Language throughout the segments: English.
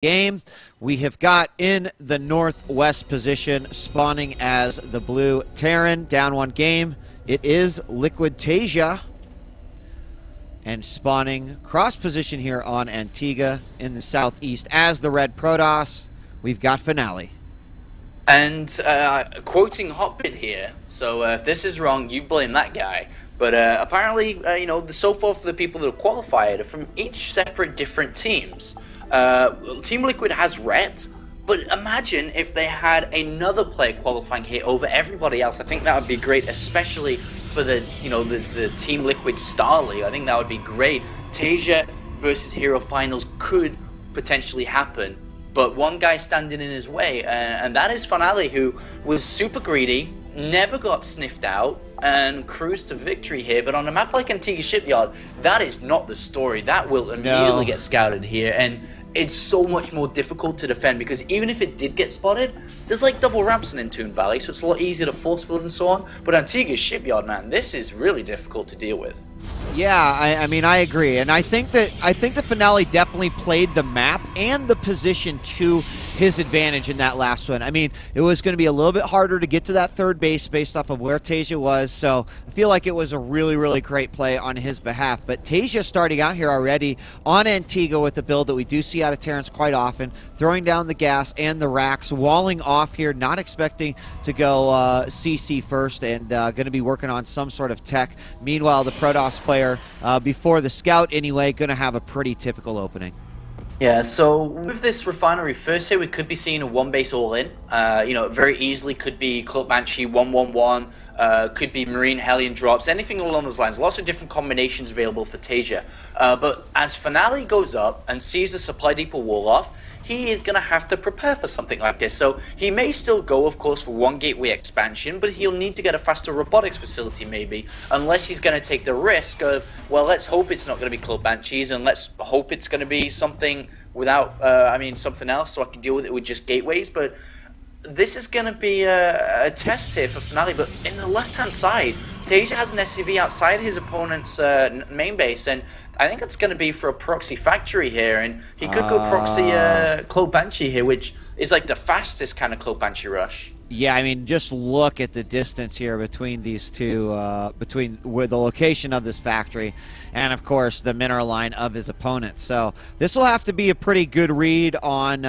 game. We have got in the northwest position, spawning as the blue Terran, down one game. It is Liquid.TaeJa. And spawning cross position here on Antigua in the southeast as the red Protoss. We've got Finale. And quoting Hotbit here, so if this is wrong, you blame that guy. But apparently, you know, so far for the people that have qualified are from each separate different teams. TeamLiquid has Ret, but imagine if they had another player qualifying here over everybody else. I think that would be great, especially for the, you know, the TeamLiquid StarLeague. I think that would be great. TaeJa versus Hero Finals could potentially happen, but one guy standing in his way, and that is Finale, who was super greedy, never got sniffed out, and cruised to victory here. But on a map like Antigua Shipyard, that is not the story. That will immediately get scouted here, and it's so much more difficult to defend, because even if it did get spotted, there's like double ramps in Toon Valley, so it's a lot easier to force field and so on. But Antigua Shipyard, man, this is really difficult to deal with. Yeah, I mean, I agree, and I think the Finale definitely played the map and the position to his advantage in that last one. I mean, it was going to be a little bit harder to get to that third base based off of where TaeJa was, so I feel like it was a really, really great play on his behalf. But TaeJa starting out here already on Antigua with the build that we do see out of Terrence quite often, throwing down the gas and the racks, walling off here, not expecting to go CC first, and going to be working on some sort of tech. Meanwhile, the Protoss player, before the scout anyway, going to have a pretty typical opening. Yeah, so with this refinery first here, we could be seeing a one base all-in. You know, very easily could be Cloak Banshee 1-1-1, could be Marine Hellion drops, anything along those lines. Lots of different combinations available for TaeJa. But as Finale goes up and sees the supply depot wall off, he is going to have to prepare for something like this. So he may still go, of course, for one gateway expansion, but he'll need to get a faster robotics facility maybe, unless he's going to take the risk of, well, let's hope it's not going to be Cloak Banshees, and let's hope it's going to be something without, something else, so I can deal with it with just gateways. But this is going to be a test here for Finale. But in the left-hand side, TaeJa has an SCV outside his opponent's main base, and I think it's going to be for a proxy factory here, and he could go proxy Cloak Banshee here, which is like the fastest kind of Cloak Banshee rush. Yeah, I mean, just look at the distance here between these two, between where the location of this factory and, of course, the mineral line of his opponent. So this will have to be a pretty good read on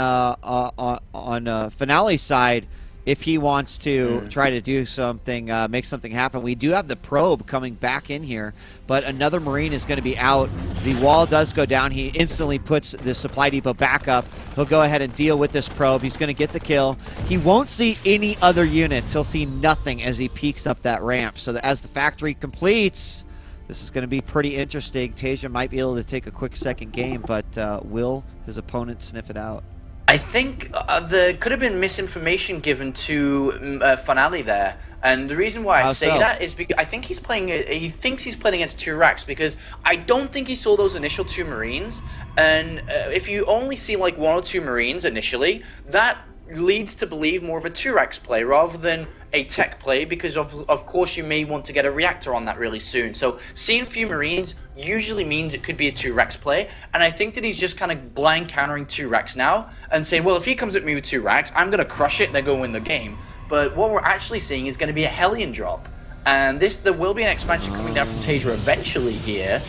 Finale's side if he wants to try to do something, make something happen. We do have the probe coming back in here, but another Marine is going to be out. The wall does go down. He instantly puts the supply depot back up. He'll go ahead and deal with this probe. He's going to get the kill. He won't see any other units. He'll see nothing as he peeks up that ramp. So that as the factory completes, this is going to be pretty interesting. TaeJa might be able to take a quick second game, but will his opponent sniff it out? I think there could have been misinformation given to Finale there, and the reason why I say that is because I think he's playing. He thinks he's playing against two racks, because I don't think he saw those initial two Marines. And if you only see like one or two Marines initially, that leads to believe more of a two racks play rather than a tech play, because of course you may want to get a reactor on that really soon. So seeing few Marines usually means it could be a two racks play, and I think that he's just kind of blind countering two racks now and saying, well, if he comes at me with two racks, I'm going to crush it and then go win the game. But what we're actually seeing is going to be a Hellion drop, and there will be an expansion coming down from TaeJa eventually here.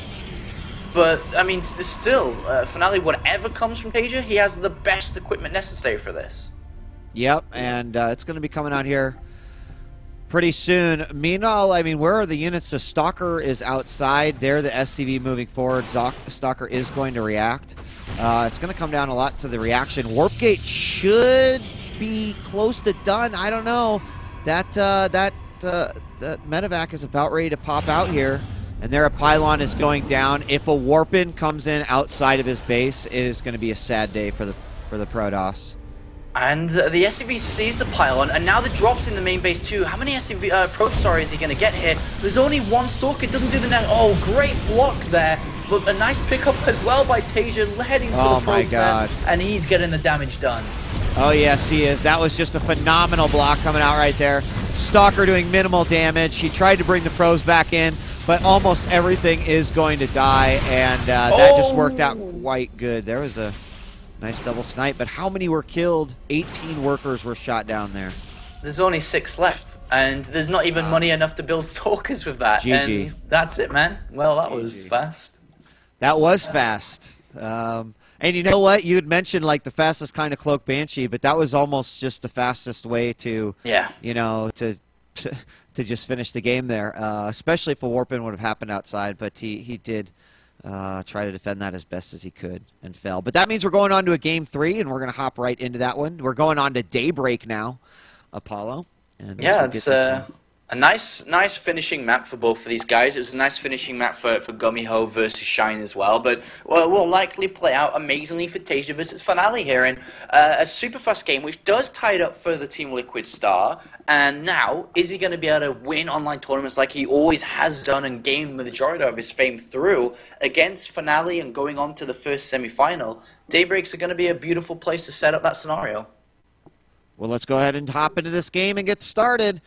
But I mean, still, Finale, whatever comes from TaeJa, he has the best equipment necessary for this. Yep, and it's going to be coming out here pretty soon. Meanwhile, I mean, where are the units? The Stalker is outside. There, the SCV moving forward. Stalker is going to react. It's going to come down a lot to the reaction. Warp Gate should be close to done. I don't know. That medevac is about ready to pop out here. And there, a pylon is going down. If a Warpin comes in outside of his base, it is going to be a sad day for the Protoss. And the SCV sees the pylon, and now the drops in the main base too. How many SCV probes, sorry, is he going to get here? There's only one Stalker, it doesn't do the net. Oh, great block there. But a nice pickup as well by TaeJa, heading for the probes, man, and he's getting the damage done. Oh, yes, he is. That was just a phenomenal block coming out right there. Stalker doing minimal damage. He tried to bring the probes back in, but almost everything is going to die, and that just worked out quite good. There was a Nice double snipe, but how many were killed? 18 workers were shot down there. There's only 6 left, and there's not even money enough to build stalkers with that. GG. And that's it, man. Well, that GG. was fast. That was fast. And you know what? You had mentioned like the fastest kind of cloak banshee, but that was almost just the fastest way to, you know, to just finish the game there. Especially if a warp-in would have happened outside, but he did try to defend that as best as he could and fell. But that means we're going on to a game 3, and we're going to hop right into that one. We're going on to Daybreak now, Apollo. And yeah, it's a nice finishing map for both of these guys. It was a nice finishing map for Gummyho versus Shine as well, but will likely play out amazingly for TaeJa versus Finale here in a super fast game, which does tie it up for the TeamLiquid Star. And now, is he going to be able to win online tournaments like he always has done and gain the majority of his fame through against Finale and going on to the first semi-final? Daybreaks are going to be a beautiful place to set up that scenario. Well, let's go ahead and hop into this game and get started,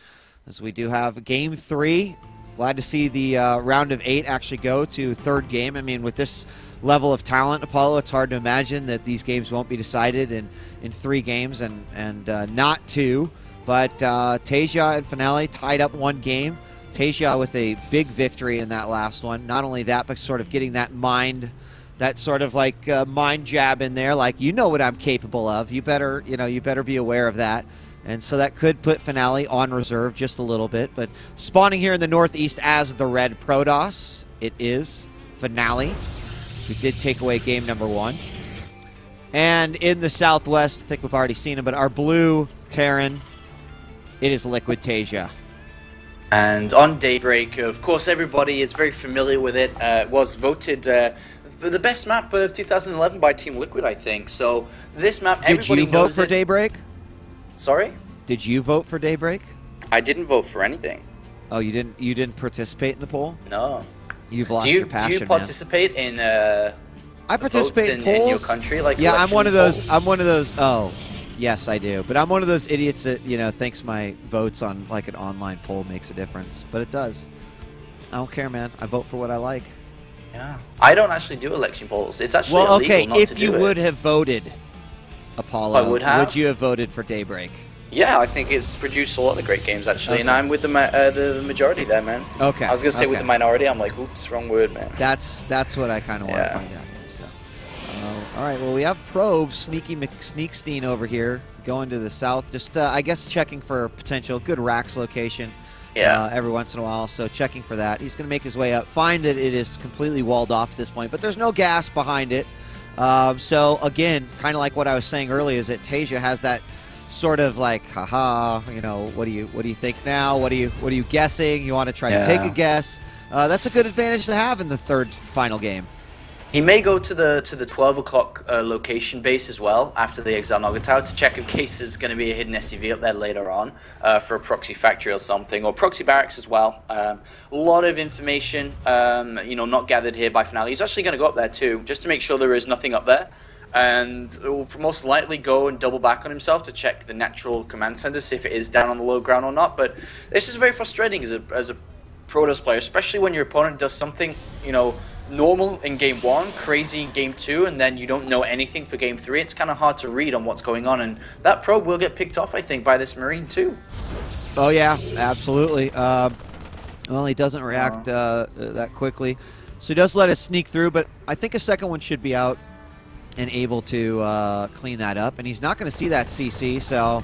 as we do have game 3. Glad to see the round of 8 actually go to third game. I mean, with this level of talent, Apollo, it's hard to imagine that these games won't be decided in 3 games and not 2. But TaeJa and Finale tied up 1 game. TaeJa with a big victory in that last one. Not only that, but sort of getting that mind, that sort of like mind jab in there, like, you know what I'm capable of. You better, you better be aware of that. And so that could put Finale on reserve just a little bit. But spawning here in the northeast as the red Protoss, it is Finale, who did take away game number 1. And in the southwest, I think we've already seen him, but our blue Terran, it is Liquid.TaeJa. And on Daybreak, of course, everybody is very familiar with it. It was voted for the best map of 2011 by TeamLiquid, I think. So this map, everybody knows it. Did you vote for Daybreak? Sorry? Did you vote for Daybreak? I didn't vote for anything. Oh, you didn't? You didn't participate in the poll? No. You've lost your passion, do you participate in I participate in polls in your country, like yeah, I'm one of those. Polls? I'm one of those. Oh, yes, I do. But I'm one of those idiots that thinks my votes on like an online poll makes a difference. But it does. I don't care, man. I vote for what I like. Yeah. I don't actually do election polls. It's actually illegal okay. not to If do you it. would have voted, Apollo, would you have voted for Daybreak? Yeah, I think it's produced a lot of great games actually, and I'm with the majority there, man. Okay. I was gonna say with the minority. I'm like, oops, wrong word, man. That's what I kind of want to find out here. So, all right. Well, we have Probe Sneaky McSneakstein over here going to the south. Just I guess checking for potential good racks location. Yeah. Every once in a while, so checking for that. He's going to make his way up. Find that it is completely walled off at this point, but there's no gas behind it. So again, kind of like what I was saying earlier, is that TaeJa has that sort of like, haha, what do you think now? What are you guessing? You want to try to take a guess? That's a good advantage to have in the third final game. He may go to the 12 o'clock location base as well after the Exile Nugget Tower to check in case there's going to be a hidden SCV up there later on for a proxy factory or something, or proxy barracks as well. A lot of information, not gathered here by Finale. He's actually going to go up there too, just to make sure there is nothing up there. And will most likely go and double back on himself to check the natural command center, see if it is down on the low ground or not. But this is very frustrating as a Protoss player, especially when your opponent does something, normal in game 1, crazy in game 2, and then you don't know anything for game 3. It's kind of hard to read on what's going on, and that probe will get picked off, I think, by this Marine too. Oh yeah, absolutely. Well, he doesn't react that quickly, so he does let it sneak through, but I think a second one should be out and able to clean that up, and he's not going to see that CC, so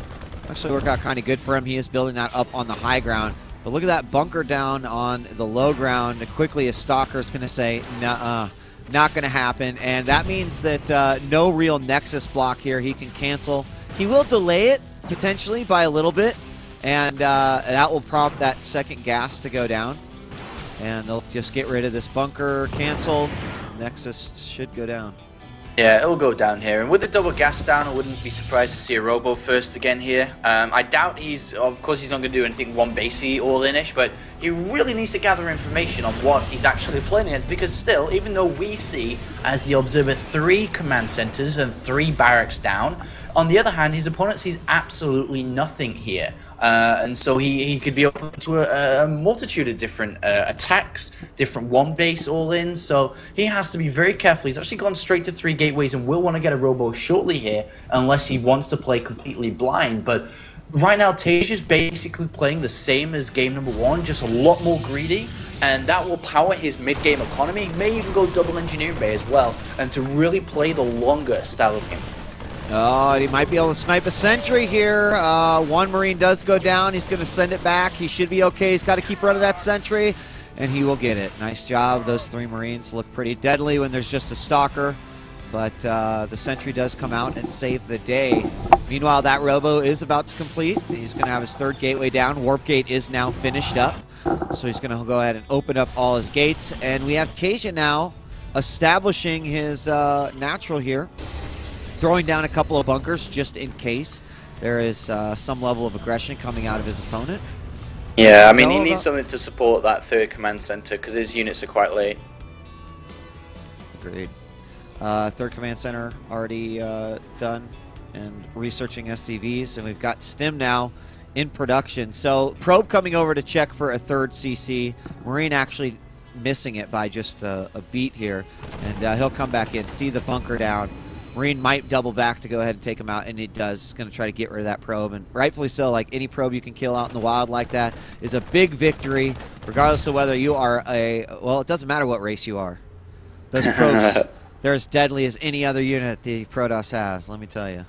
actually worked out kind of good for him. He is building that up on the high ground. But look at that bunker down on the low ground. Quickly, a Stalker's going to say, nuh-uh, not going to happen. And that means that no real Nexus block here. He can cancel. He will delay it, potentially, by a little bit. And that will prompt that second gas to go down. And they'll just get rid of this bunker, cancel. Nexus should go down. Yeah, it'll go down here. And with the double gas down, I wouldn't be surprised to see a Robo first again here. I doubt of course he's not going to do anything one basey all-in-ish, but he really needs to gather information on what he's actually playing as, because still, even though we see as the Observer 3 command centers and 3 barracks down. On the other hand, his opponent sees absolutely nothing here. And so he could be open to a multitude of different attacks, different one base all-in. So he has to be very careful. He's actually gone straight to 3 gateways and will want to get a robo shortly here, unless he wants to play completely blind. But right now, TaeJa's basically playing the same as game number 1, just a lot more greedy. And that will power his mid-game economy. He may even go double engineering bay as well, and to really play the longer style of game. Oh, he might be able to snipe a sentry here. One Marine does go down. He's going to send it back. He should be okay. He's got to keep running that sentry, and he will get it. Nice job. Those 3 Marines look pretty deadly when there's just a stalker, but the sentry does come out and save the day. Meanwhile, that robo is about to complete. He's going to have his 3rd gateway down. Warp gate is now finished up, so he's going to go ahead and open up all his gates, and we have TaeJa now establishing his natural here, throwing down a couple of bunkers just in case there is some level of aggression coming out of his opponent. Yeah, I mean, he needs something to support that 3rd command center because his units are quite late. Agreed. 3rd command center already done and researching SCVs, and we've got STEM now in production. So Probe coming over to check for a 3rd CC. Marine actually missing it by just a beat here, and he'll come back in, see the bunker down. Marine might double back to go ahead and take him out, and it does. It's going to try to get rid of that probe, and rightfully so. Like, any probe you can kill out in the wild like that is a big victory, regardless of whether you are well, it doesn't matter what race you are. Those probes, they're as deadly as any other unit the Protoss has, let me tell you.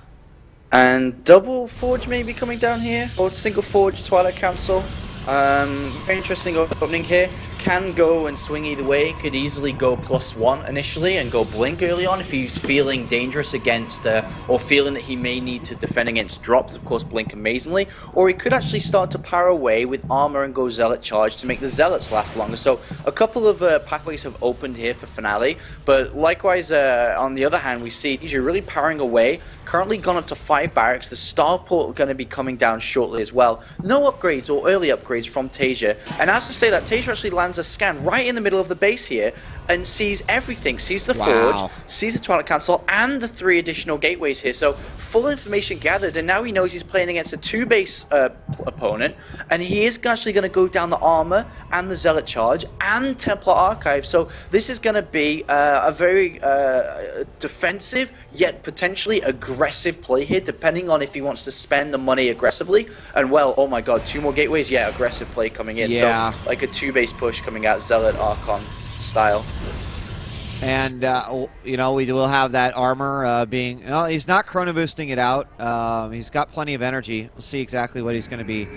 And double forge maybe coming down here, or single forge Twilight Council. Very interesting opening here. Can go and swing either way. Could easily go +1 initially and go blink early on if he's feeling dangerous against or feeling that he may need to defend against drops. Of course, blink amazingly. Or he could actually start to power away with armor and go zealot charge to make the zealots last longer. So a couple of pathways have opened here for Finale. But likewise, on the other hand, we see TaeJa really powering away. Currently gone up to 5 barracks. The starport going to be coming down shortly as well. No upgrades or early upgrades from TaeJa. And as to say that, TaeJa actually lands a scan right in the middle of the base here and sees everything. Sees the forge, sees the Twilight Council, and the 3 additional gateways here. So full information gathered, and now he knows he's playing against a 2-base opponent, and he is actually going to go down the armor and the zealot charge and Templar Archive. So this is going to be a very defensive yet potentially aggressive play here, depending on if he wants to spend the money aggressively. And well, oh my god, 2 more gateways. Yeah, aggressive play coming in. Yeah. So like a 2-base push coming out, zealot Archon style. And you know, we will have that armor being, well, he's not chrono boosting it out. He's got plenty of energy. We'll see exactly what he's going to be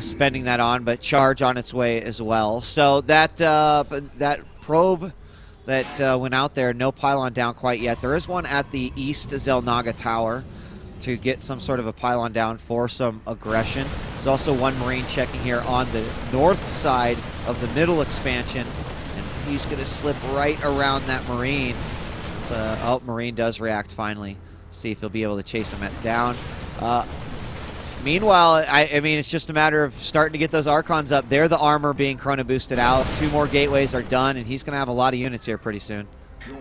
spending that on, but charge on its way as well. So that that probe that went out there, no pylon down quite yet. There is one at the East Zelnaga Tower to get some sort of a pylon down for some aggression. There's also one Marine checking here on the north side of the middle expansion, and he's going to slip right around that Marine. Oh, Marine does react finally. See if he'll be able to chase him down. Meanwhile, I mean, it's just a matter of starting to get those Archons up. They're the armor being chrono boosted out. 2 more gateways are done, and he's going to have a lot of units here pretty soon.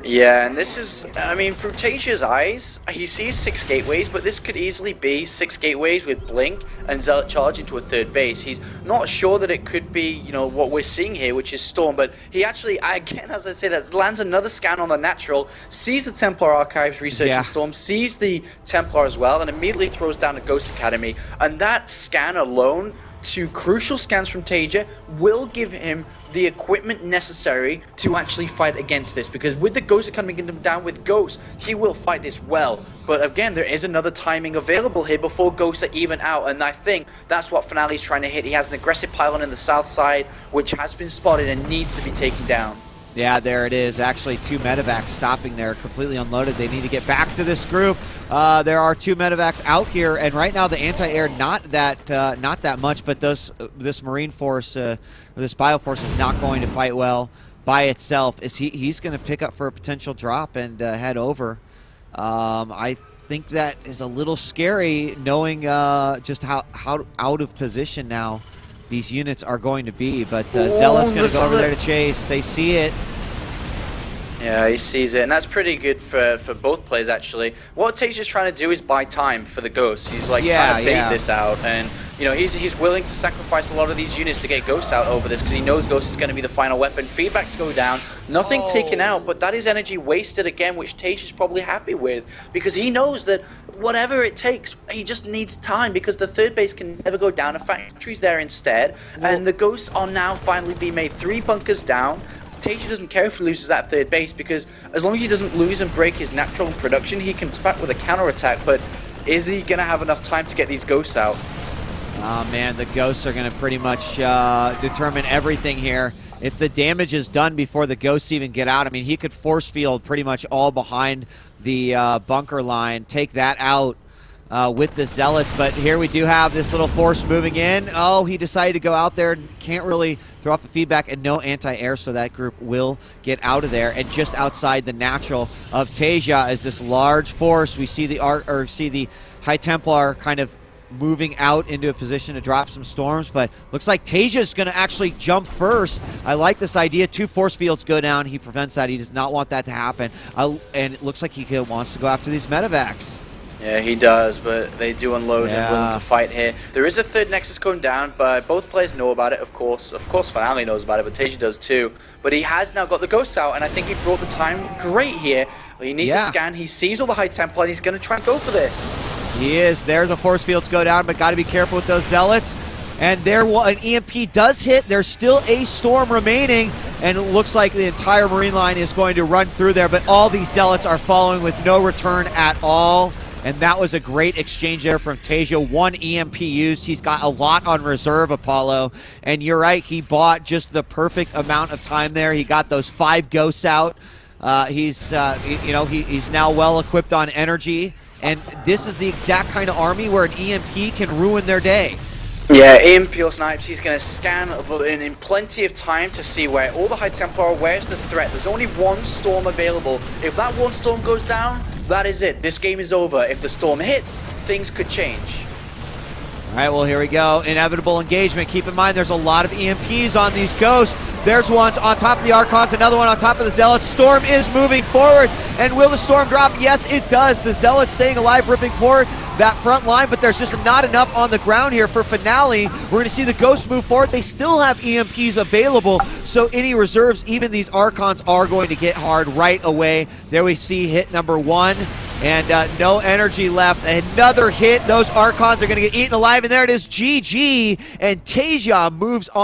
Yeah, and this is, I mean, through TaeJa's eyes, he sees 6 gateways, but this could easily be 6 gateways with Blink and Zealot Charge into a 3rd base. He's not sure that it could be, you know, what we're seeing here, which is Storm, but he actually, again, as I say, that lands another scan on the natural, sees the Templar Archives researching Storm, sees the Templar as well, and immediately throws down a Ghost Academy, and that scan alone, 2 crucial scans from TaeJa, will give him the equipment necessary to actually fight against this, because with the Ghost coming down with Ghost, he will fight this well. But again, there is another timing available here before Ghosts are even out, and I think that's what Finale's trying to hit. He has an aggressive pylon in the south side, which has been spotted and needs to be taken down. Yeah, there it is. Actually, 2 medevacs stopping there, completely unloaded. They need to get back to this group. There are 2 medevacs out here, and right now the anti-air not that much, but this Marine force, this Bioforce is not going to fight well by itself. He's going to pick up for a potential drop and head over. I think that is a little scary, knowing just how out of position now these units are going to be, but Zealot's going to go over there to chase. They see it, Yeah, he sees it, and that's pretty good for both players, actually. What TaeJa's trying to do is buy time for the Ghost. He's like trying to bait this out, and you know he's willing to sacrifice a lot of these units to get Ghost out over this because he knows Ghost is going to be the final weapon. Feedbacks go down, nothing taken out, but that is energy wasted again, which TaeJa's probably happy with because he knows that whatever it takes, he just needs time because the third base can never go down. A factory's there instead, and the Ghosts are now finally being made 3 bunkers down. TaeJa doesn't care if he loses that third base because as long as he doesn't lose and break his natural production, he comes back with a counter-attack, but is he going to have enough time to get these Ghosts out? Oh man, the Ghosts are going to pretty much determine everything here. If the damage is done before the Ghosts even get out, I mean, he could force field pretty much all behind the bunker line, take that out with the Zealots, but here we do have this little force moving in. Oh, he decided to go out there and can't really throw off the feedback, and no anti-air, so that group will get out of there. And just outside the natural of TaeJa is this large force. We see the High Templar kind of moving out into a position to drop some storms, but looks like TaeJa is going to actually jump first. I like this idea. 2 force fields go down. He prevents that. He does not want that to happen, and it looks like he wants to go after these medevacs. Yeah, he does, but they do unload and willing to fight here. There is a third Nexus going down, but both players know about it, of course. Of course, Finale knows about it, but TaeJa does too. But he has now got the Ghosts out, and I think he brought the time great here. He needs to scan. He sees all the High Templar, and he's going to try and go for this. He is. There the force fields go down, but got to be careful with those Zealots. And there, an EMP does hit. There's still a storm remaining, and it looks like the entire Marine line is going to run through there, but all these Zealots are following with no return at all. And that was a great exchange there from TaeJa. 1 EMP used. He's got a lot on reserve, Apollo. And you're right, he bought just the perfect amount of time there. He got those 5 Ghosts out. He's now well equipped on energy. And this is the exact kind of army where an EMP can ruin their day. Yeah, EMP or snipes, he's going to scan in plenty of time to see where all the High Templar are, where's the threat. There's only 1 storm available. If that 1 storm goes down, that is it. This game is over. If the storm hits, things could change. All right, well, here we go. Inevitable engagement. Keep in mind, there's a lot of EMPs on these Ghosts. There's one on top of the Archons, another one on top of the Zealots. Storm is moving forward, and will the Storm drop? Yes, it does. The Zealots staying alive, ripping forward that front line, but there's just not enough on the ground here for Finale. We're going to see the Ghosts move forward. They still have EMPs available, so any reserves, even these Archons, are going to get hard right away. There we see hit number 1. And no energy left. Another hit. Those Archons are going to get eaten alive, and there it is, GG. And TaeJa moves on.